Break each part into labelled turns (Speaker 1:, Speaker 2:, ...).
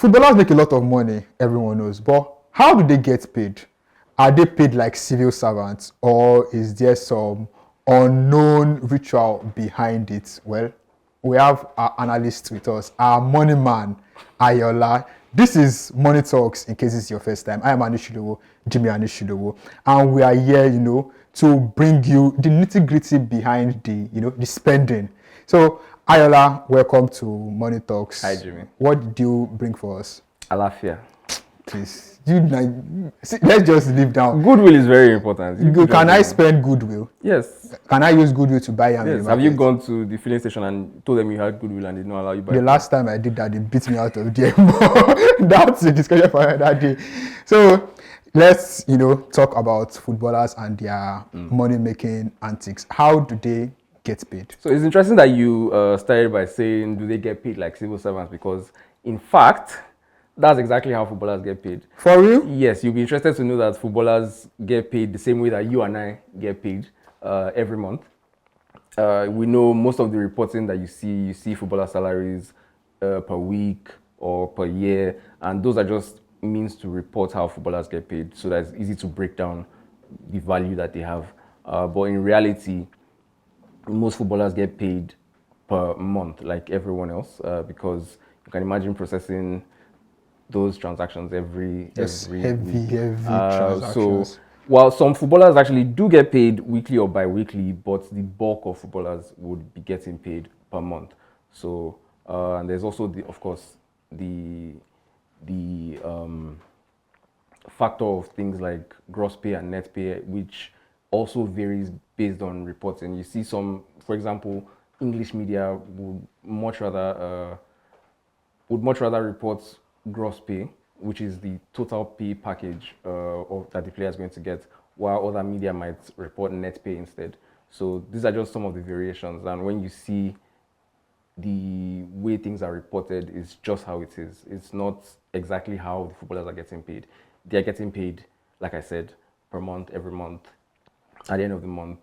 Speaker 1: Footballers make a lot of money, everyone knows, but how do they get paid? Are they paid like civil servants, or is there some unknown ritual behind it? Well, we have our analyst with us, our money man, Ayola. This is Money Talks, in case it's your first time. I am Anishilowo, Jimmy Anishilowo, and we are here, to bring you the nitty-gritty behind the spending. So, Ayola, welcome to Money Talks.
Speaker 2: Hi, Jimmy.
Speaker 1: What do you bring for us?
Speaker 2: Alafia.
Speaker 1: Please, let's just leave down.
Speaker 2: Goodwill is very important.
Speaker 1: Can I spend goodwill?
Speaker 2: Yes.
Speaker 1: Can I use goodwill to buy yam?
Speaker 2: Yes. Have you gone to the filling station and told them you had goodwill and they did not allow you buy?
Speaker 1: The last time I did that, they beat me out of there. That's a discussion for another day. So let's talk about footballers and their money-making antics. How do they get paid?
Speaker 2: So it's interesting that you started by saying, do they get paid like civil servants? Because in fact, that's exactly how footballers get paid.
Speaker 1: For real?
Speaker 2: Yes, you'll be interested to know that footballers get paid the same way that you and I get paid every month. We know most of the reporting that you see footballer salaries per week or per year, and those are just means to report how footballers get paid, so that it's easy to break down the value that they have. But in reality, most footballers get paid per month, like everyone else, because you can imagine processing those transactions every
Speaker 1: heavy transactions.
Speaker 2: So while some footballers actually do get paid weekly or bi-weekly, but the bulk of footballers would be getting paid per month. So and there's also of course the factor of things like gross pay and net pay, which also varies based on reporting. You see some, for example, English media would much rather report gross pay, which is the total pay package that the player is going to get, while other media might report net pay instead. So these are just some of the variations, and when you see the way things are reported, it's just how it is. It's not exactly how the footballers are getting paid. They are getting paid, like I said, per month, every month. At the end of the month,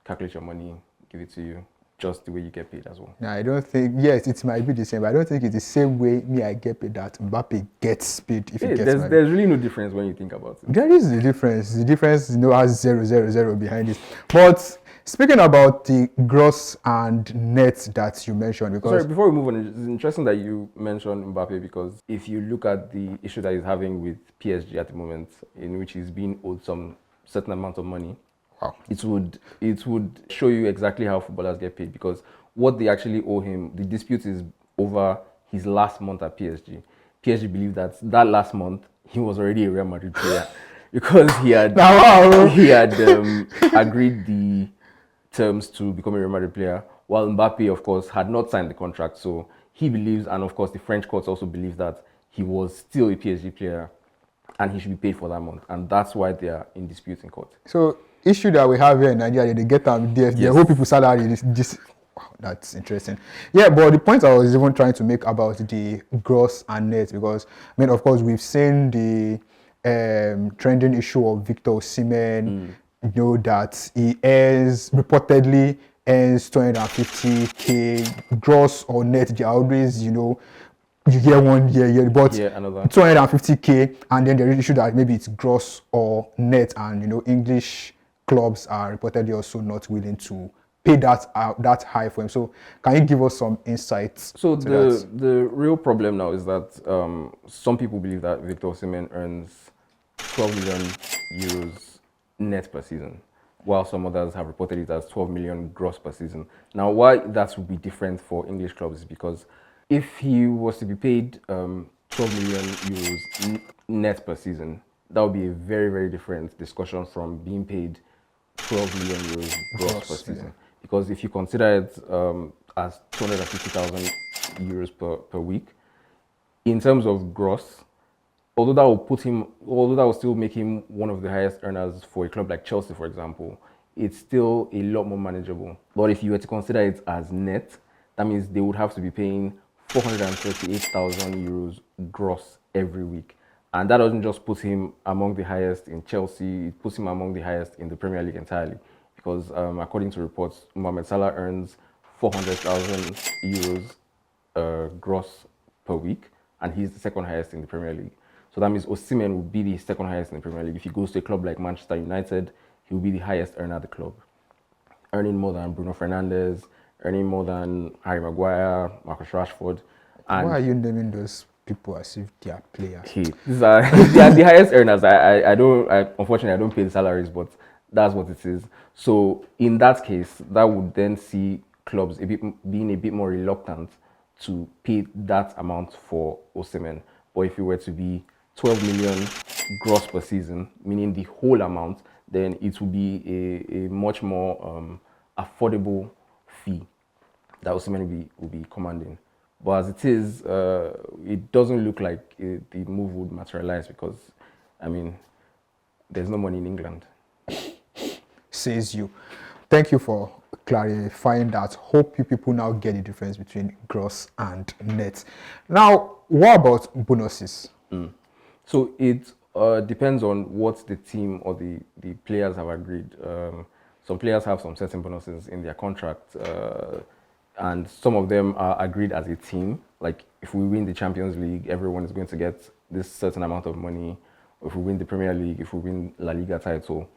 Speaker 2: calculate your money, give it to you, just the way you get paid as well.
Speaker 1: No, I don't think, yes, it might be the same, but I don't think it's the same way I get paid that Mbappe gets paid if he gets
Speaker 2: paid. There's really no difference when you think about it.
Speaker 1: There is the difference. The difference has 000 behind it. But speaking about the gross and net that you mentioned, because...
Speaker 2: Sorry, before we move on, it's interesting that you mentioned Mbappe, because if you look at the issue that he's having with PSG at the moment, in which he's being owed some certain amount of money,
Speaker 1: wow,
Speaker 2: it would show you exactly how footballers get paid, because what they actually owe him, the dispute is over his last month at PSG. PSG believed that last month he was already a Real Madrid player because he had agreed the terms to become a Real Madrid player, while Mbappe, of course, had not signed the contract. So he believes, and of course the French courts also believe, that he was still a PSG player and he should be paid for that month, and that's why they are in dispute in court.
Speaker 1: So issue that we have here in Nigeria, they get their whole people's salary is this. Wow, that's interesting. Yeah, but the point I was even trying to make about the gross and net, because I mean, of course, we've seen the trending issue of Victor Osimhen. That he reportedly earns 250k gross or net. They are always, you hear one year, but 250k, and then there is issue that maybe it's gross or net, and English clubs are reportedly also not willing to pay that high for him. So can you give us some insights?
Speaker 2: So the real problem now is that some people believe that Victor Osimhen earns 12 million euros net per season, while some others have reported it as 12 million gross per season. Now, why that would be different for English clubs is because if he was to be paid 12 million euros net per season, that would be a very, very different discussion from being paid 12 million euros gross per season. Yeah. Because if you consider it as 250,000 euros per week, in terms of gross, although that will still make him one of the highest earners for a club like Chelsea, for example, it's still a lot more manageable. But if you were to consider it as net, that means they would have to be paying 438,000 euros gross every week. And that doesn't just put him among the highest in Chelsea, it puts him among the highest in the Premier League entirely. Because according to reports, Mohamed Salah earns 400,000 euros gross per week, and he's the second highest in the Premier League. So that means Osimhen will be the second highest in the Premier League. If he goes to a club like Manchester United, he will be the highest earner at the club, earning more than Bruno Fernandes, earning more than Harry Maguire, Marcus Rashford. And
Speaker 1: why are you naming those people as if they are players?
Speaker 2: these are they are the highest earners. Unfortunately I don't pay the salaries, but that's what it is. So in that case, that would then see clubs being a bit more reluctant to pay that amount for Osimhen. But if it were to be 12 million gross per season, meaning the whole amount, then it would be a much more affordable fee that Osimhen will be commanding. But as it is, it doesn't look like the move would materialize because, I mean, there's no money in England.
Speaker 1: Says you. Thank you for clarifying that. Hope you people now get the difference between gross and net. Now, what about bonuses?
Speaker 2: So it depends on what the team or the players have agreed. Some players have some certain bonuses in their contract, and some of them are agreed as a team. Like if we win the Champions League, everyone is going to get this certain amount of money. If we win the Premier League, if we win La Liga title,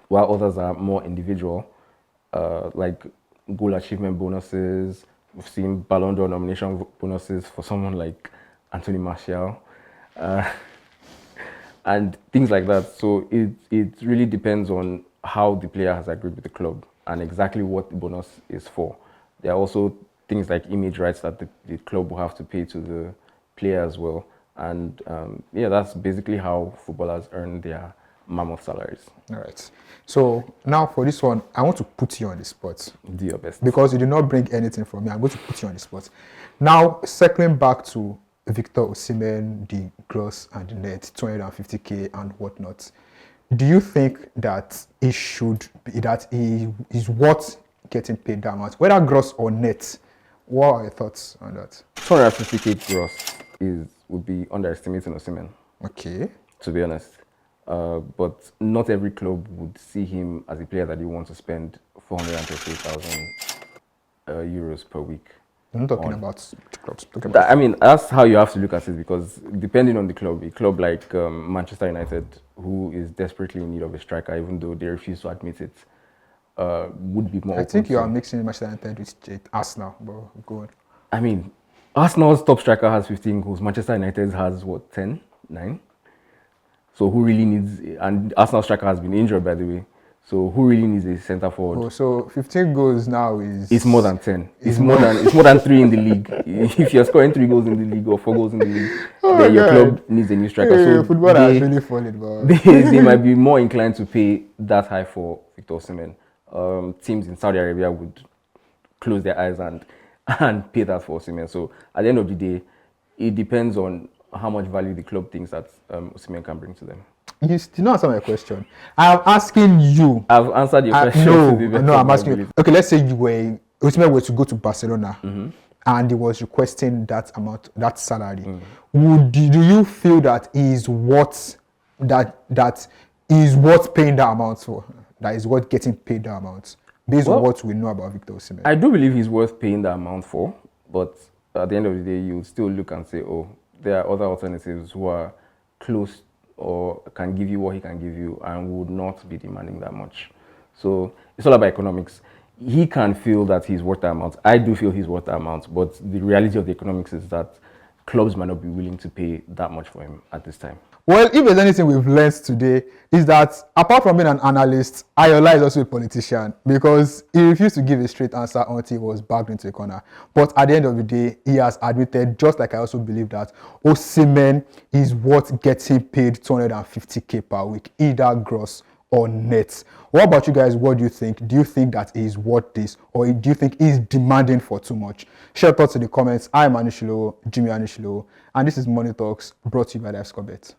Speaker 2: while others are more individual, like goal achievement bonuses. We've seen Ballon d'Or nomination bonuses for someone like Anthony Martial, and things like that. So it really depends on how the player has agreed with the club and exactly what the bonus is for. There are also things like image rights that the club will have to pay to the player as well. And yeah, that's basically how footballers earn their mammoth salaries.
Speaker 1: All right. So now for this one, I want to put you on the spot.
Speaker 2: Do your best.
Speaker 1: Because you did not bring anything from me. I'm going to put you on the spot. Now, circling back to Victor Osimhen, the gross and the net, 250k and whatnot. Do you think that he should be, that he is worth getting paid that much, whether gross or net? What are your thoughts on that?
Speaker 2: 250k gross would be underestimating Osimhen.
Speaker 1: Okay.
Speaker 2: To be honest. But not every club would see him as a player that you want to spend 438,000 euros per week.
Speaker 1: I'm not talking about clubs.
Speaker 2: I mean, that's how you have to look at it, because depending on the club, a club like Manchester United, who is desperately in need of a striker, even though they refuse to admit it, would be more.
Speaker 1: I think you are mixing Manchester United with Arsenal, but go on.
Speaker 2: I mean, Arsenal's top striker has 15 goals. Manchester United has what, 10, 9? So who really needs? And Arsenal striker has been injured, by the way. So who really needs a centre forward?
Speaker 1: Oh, so 15 goals now is...
Speaker 2: It's more than 10. It's more than 3 in the league. If you're scoring 3 goals in the league or 4 goals in the league, then your club needs a new striker.
Speaker 1: Hey,
Speaker 2: so
Speaker 1: football has really fallen, but
Speaker 2: they might be more inclined to pay that high for Victor Osimhen. Teams in Saudi Arabia would close their eyes and pay that for Osimhen. So at the end of the day, it depends on how much value the club thinks that Osimhen can bring to them.
Speaker 1: You did not answer my question. I'm asking you.
Speaker 2: I've answered your question.
Speaker 1: No, I'm asking you. Okay, let's say Osimhen were to go to Barcelona, and he was requesting that amount, that salary. Do you feel that is worth that is worth paying that amount for? That is worth getting paid that amount based on what we know about Victor Osimhen?
Speaker 2: I do believe he's worth paying that amount for, but at the end of the day, you still look and say, oh, there are other alternatives who are close or can give you what he can give you and would not be demanding that much. So it's all about economics. He can feel that he's worth that amount. I do feel he's worth that amount, but the reality of the economics is that clubs might not be willing to pay that much for him at this time.
Speaker 1: Well, if there's anything we've learned today, is that apart from being an analyst, Ayola is also a politician, because he refused to give a straight answer until he was backed into a corner. But at the end of the day, he has admitted, just like I also believe, that Osimhen is worth getting paid 250k per week, either gross or net. What about you guys? What do you think? Do you think that he is worth this, or do you think he's demanding for too much? Share your thoughts in the comments. I'm Anishilo, Jimmy Anishilo, and this is Money Talks, brought to you by Lifescore Bet.